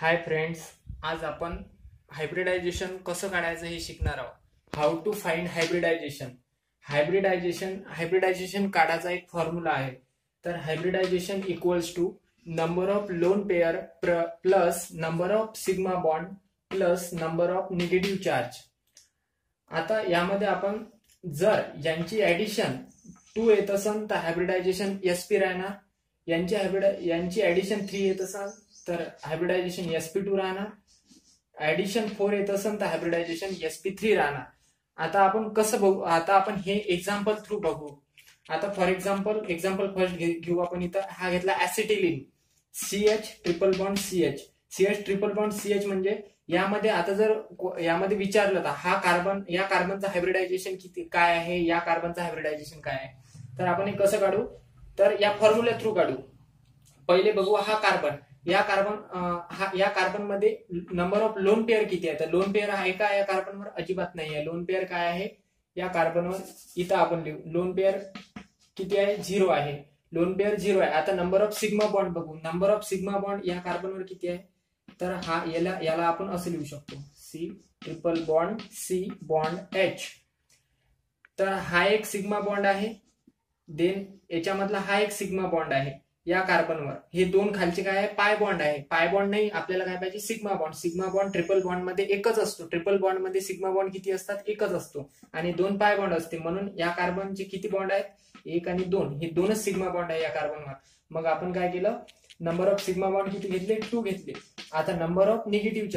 Hi friends, आज आपण hybridisation कसं काढायचं हे शिकणार आहोत. How to find hybridization. Hybridization काढायचा एक फॉर्म्युला आहे. तर hybridization equals to number of lone pair plus number of sigma bond plus number of negative charge. आता यामध्ये आपण जर यांची ऍडिशन 2 येत असेल तर हायब्रिडायझेशन SP राहणार. यांची ऍडिशन 3 येत असेल तर हायब्रिडायझेशन SP2 राहणार. ऍडिशन 4 येत असेल तर हायब्रिडायझेशन SP3 राहणार. आता आपण कसं बघू, आता आपण हे एक्झाम्पल थ्रू बघू. आता फॉर एक्झाम्पल फर्स्ट घेऊ आपण. इथं हा घेतला acetylene CH triple bond CH triple bond CH म्हणजे यामध्ये आता जर यामध्ये विचारलं तर हा कार्बन, या कार्बनचं हायब्रिडायझेशन किती काय आहे, या कार्बनचं हायब्रिडायझेशन काय आहे, तर आपण हे कसं काढू, तर या फॉर्म्युला थ्रू काढू. पहिले बघू हा कार्बन, या कार्बन मध्ये नंबर ऑफ लोन पेअर किती आहे. तर लोन पेअर आहे का या कार्बनवर? अजिबात नाही आहे. लोन पेअर काय आहे या कार्बनवर? इथं आपण लिहू लोन पेअर किती आहे, 0 आहे. लोन पेअर 0 आहे. आता नंबर ऑफ सिग्मा बॉन्ड बघू. नंबर ऑफ सिग्मा बॉन्ड या कार्बनवर किती आहे, तर हा याला आपण असं लिहू शकतो C triple bond C bond H. तर हा एक सिग्मा बॉन्ड आहे. देन याच्यामधला हा एक सिग्मा बॉन्ड आहे या कार्बनवर. हे दोन खालचे काय आहे, पाय बॉन्ड आहे. पाय बॉन्ड नाही, आपल्याला काय पाहिजे, sigma bond. Sigma bond triple bond मध्ये एकच असतो. ट्रिपल बॉन्ड मध्ये सिग्मा बॉन्ड किती असतात, एकच असतो. आणि 2 पाय बॉन्ड असते. म्हणून या कार्बनचे किती बॉन्ड आहेत, 1 आणि 2. हे दोनच सिग्मा बॉन्ड आहे या कार्बनवर. मग आपण काय केलं, नंबर ऑफ सिग्मा बॉन्ड किती घेतले, 2 घेतले. आता नंबर ऑफ निगेटिव्ह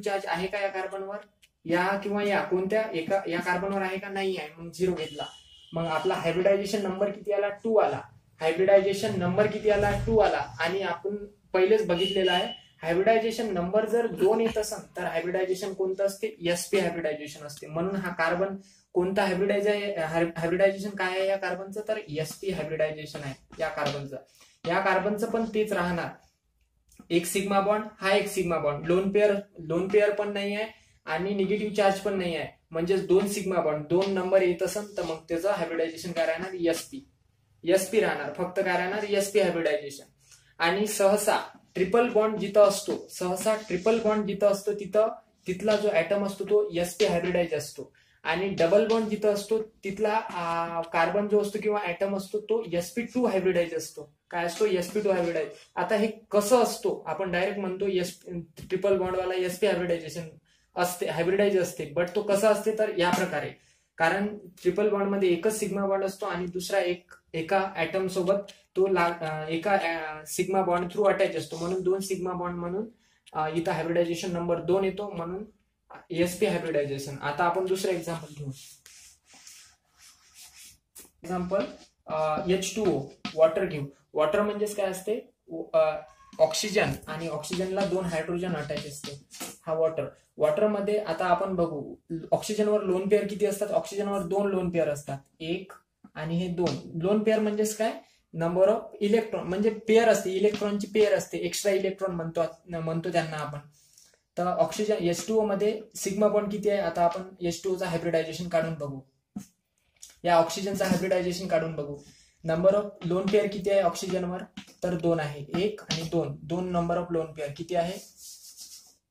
चार्ज आहे का या कार्बनवर, या किंवा या कोणत्या एका या कार्बनवर आहे का, नाही आहे, मग 0 घेतला. मग आपला हायब्रिडायझेशन नंबर किती आला, 2 आला. हायब्रिडायझेशन नंबर किती आला, 2 आला. आणि आपण पहिलेच बघितलेलं आहे, हायब्रिडायझेशन नंबर जर 2 येत असेल तर हायब्रिडायझेशन कोणतं असते, SP हायब्रिडायझेशन असते. म्हणून हा कार्बन कोणता हायब्रिडायझेशन काय आहे या कार्बनचं, तर SP हायब्रिडायझेशन आहे या कार्बनचं. या कार्बनचं पण तेच राहणार, एक सिग्मा बॉन्ड, हा एक सिग्मा बॉन्ड. लोन पेअर पण नाही आहे आणि निगेटिव्ह चार्ज पण नाही आहे. म्हणजे 2 सिग्मा बॉन्ड, 2 नंबर येत असेल तर मग त्याचं हायब्रिडायझेशन काय राहणार, SP राहणार. फक्त काय राहणार, SP हायब्रिडायझेशन. आणि सहसा ट्रिपल बॉन्ड जिथं असतो तिथला जो ऍटम असतो तो SP हायब्रिडाइज असतो. आणि डबल बॉन्ड जिथं असतो तिथला कार्बन जो असतो किंवा ऍटम असतो तो SP2 हायब्रिडाइज असतो. काय असतो, SP2 हायब्रिडाइज. आता हे कसं असतो, आपण डायरेक्ट म्हणतो ट्रिपल बॉन्डवाला SP हायब्रिडायझेशन असते, हायब्रिडाइज असते. बट तो कसा असते, तर या प्रकारे. कारण ट्रिपल बॉन्ड मध्ये एकच सिग्मा बॉन्ड असतो आणि दुसरा एका ऍटम सोबत तो एका सिग्मा बॉन्ड थ्रू अटॅच असतो. म्हणून 2 सिग्मा बॉन्ड म्हणून इथं हायब्रिडायझेशन नंबर 2 येतो, म्हणून SP हायब्रिडायझेशन. आता आपण दुसरं एक्झाम्पल घेऊ. एक्झाम्पल H2O वॉटर घेऊ. वॉटर म्हणजेच काय असते, ऑक्सिजन, आणि ऑक्सिजनला 2 हायड्रोजन अटॅच असते. हा वॉटर मध्ये आता आपण बघू, ऑक्सिजनवर लोन पेअर किती असतात, ऑक्सिजनवर 2 लोन पेअर असतात, 1 आणि हे 2. लोन पेअर म्हणजेच काय, नंबर ऑफ इलेक्ट्रॉन, म्हणजे पेअर असते, इलेक्ट्रॉनची पेअर असते, एक्स्ट्रा इलेक्ट्रॉन म्हणतो त्यांना आपण. तर ऑक्सिजन H2O मध्ये सिग्मा बॉन्ड किती आहे, आता आपण H2O चा हायब्रिडायझेशन काढून बघू. या ऑक्सिजनचा हायब्रिडायझेशन काढून बघू. नंबर ऑफ लोन पेअर किती आहे ऑक्सिजनवर, तर 2 आहे. 1 आणि 2 नंबर ऑफ लोन पेअर किती आहे,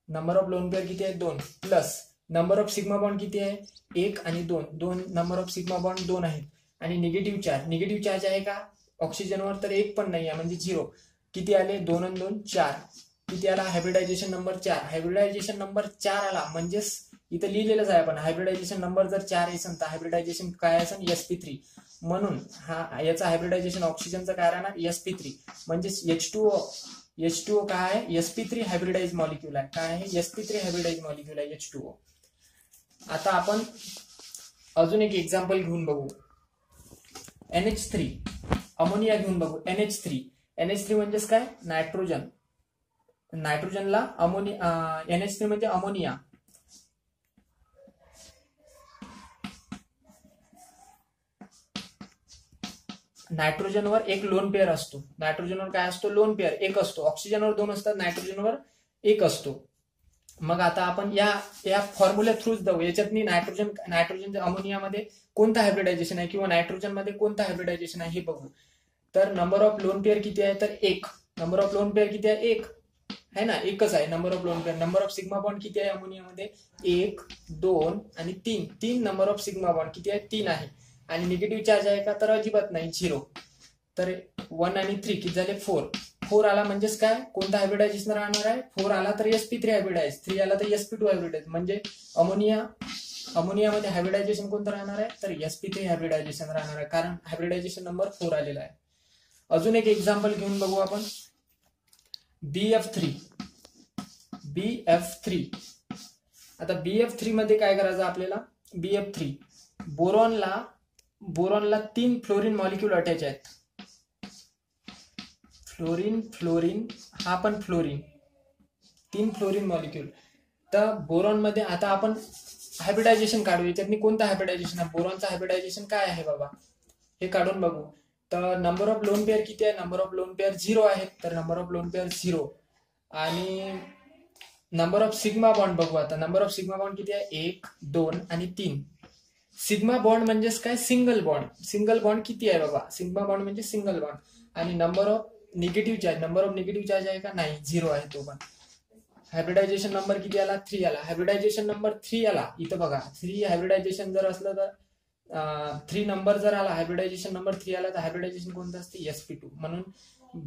नंबर ऑफ लोन पेअर किती आहे, 2. Plus number of sigma bond किती आहे, 1 आणि 2 नंबर ऑफ सिग्मा बॉन्ड 2 आहेत. आणि निगेटिव्ह चार्ज आहे का ऑक्सिजनवर, तर 1 पण नाही आहे, म्हणजे 0. किती आले, 2 आणि 2 4. किती आला, हायब्रिडायझेशन नंबर 4. हायब्रिडायझेशन नंबर 4 आला, म्हणजेच इथं लिहिलेलंच आहे आपण, हायब्रिडायझेशन नंबर जर 4 असेल तर हायब्रिडायझेशन काय असेल, SP3. म्हणून याचा हायब्रिडायझेशन ऑक्सिजनचं काय राहणार, SP3. म्हणजेच H2O काय आहे, SP3 हायब्रिडाइज मॉलिक्यूल आहे. काय आहे, SP3 हायब्रिडाइज मॉलिक्यूल आहे H2O. आता आपण अजून एक एक्झाम्पल घेऊन बघू. NH3 अमोनिया घेऊन बघू. NH3 म्हणजेच काय, नायट्रोजनला अमोनिया. NH3 म्हणजे अमोनिया. नायट्रोजनवर एक लोन पेअर असतो. नायट्रोजनवर काय असतो, लोन पेअर 1 असतो. ऑक्सिजनवर 2 असतात, नायट्रोजनवर 1 असतो. मग आता आपण या फॉर्म्युला थ्रूच जाऊ. याच्यात नायट्रोजन अमोनियामध्ये कोणता हायब्रिडायझेशन आहे किंवा नायट्रोजन मध्ये कोणता हायब्रिडायझेशन आहे हे बघू. तर नंबर ऑफ लोन पेअर किती आहे, तर 1. नंबर ऑफ लोन पेअर किती आहे, 1. है ना, एकच आहे number of lone pair. Number of sigma bond किती आहे अमोनियामध्ये? 1, 2 आणि 3. 3 नंबर ऑफ सिग्मा बॉन्ड किती आहे? 3 आहे. आणि निगेटिव्ह चार्ज आहे का? तर अजिबात नाही, 0. तर 1 आणि 3 किती झाले? 4. 4 आला म्हणजेच काय? कोणता हायब्रिडायझेशन राहणार आहे? 4 आला तर sp3 हायब्रिडाइज, 3 आला तर sp2 हायब्रिडाइज. म्हणजे अमोनियामध्ये हायब्रिडायझेशन कोणतं राहणार आहे? तर sp3 हायब्रिडायझेशन राहणार आहे, कारण हायब्रिडायझेशन नंबर 4 आलेला आहे. अजून एक एक्झाम्पल घेऊन बघू आपण. BF3. आता BF3 मध्ये काय करायचं आपल्याला? BF3 बोरॉनला 3 फ्लोरीन मॉलिक्यूल अटॅच आहेत. फ्लोरीन हा पण फ्लोरीन, 3 फ्लोरीन मॉलिक्यूल. तर बोरॉन मध्ये आता आपण हायब्रिडायझेशन काढू. याच्यात कोणतं हायब्रिडायझेशन आहे? बोरॉनचं हायब्रिडायझेशन काय आहे बाबा, हे काढून बघू. तर नंबर ऑफ लोन पेअर किती आहे? नंबर ऑफ लोन पेअर 0 आहे. तर नंबर ऑफ लोन पेअर 0. आणि नंबर ऑफ सिग्मा बॉन्ड बघू आता. नंबर ऑफ सिग्मा बॉन्ड किती आहे? 1, 2 आणि 3. सिग्मा बॉन्ड म्हणजेच काय? Single bond. सिंगल बॉन्ड किती आहे बाबा? सिग्मा बॉन्ड म्हणजे सिंगल बॉन्ड. आणि नंबर ऑफ निगेटिव्ह चार्ज आहे का? नाही, 0 आहे तो पण. हायब्रिडायझेशन नंबर किती आला? 3 आला. हायब्रिडायझेशन नंबर 3 आला. इथं बघा, 3 हायब्रिडायझेशन जर असलं तर 3 नंबर जर आला, हायब्रिडायझेशन नंबर 3 आला, तर हायब्रिडायझेशन कोणतं असते? sp2. म्हणून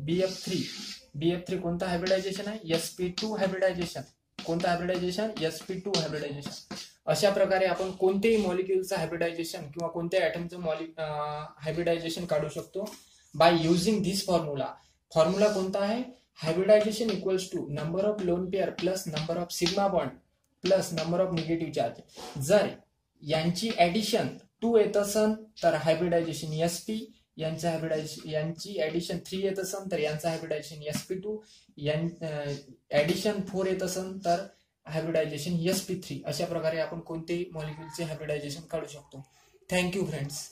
BF3 कोणतं हायब्रिडायझेशन आहे? sp2 hybridisation. कोणतं हायब्रिडायझेशन? sp2 hybridisation. अशा प्रकारे आपण कोणत्याही मॉलिक्युलचं हायब्रिडायझेशन किंवा कोणत्याही ऍटमचं हायब्रिडायझेशन काढू शकतो by using this formula. Formula कोणता आहे? Hybridization equals to number of lone pair plus number of sigma bond plus number of negative charge. जर यांची ऍडिशन 2 येत असेल तर हायब्रिडायझेशन sp, यांची ऍडिशन 3 येत असेल तर यांचं हायब्रिडायझेशन sp2, ऍडिशन 4 येत असेल तर हायब्रिडायझेशन sp3. अशा प्रकारे आपण कोणतेही मॉलिक्युलचे हायब्रिडायझेशन काढू शकतो. Thank you friends.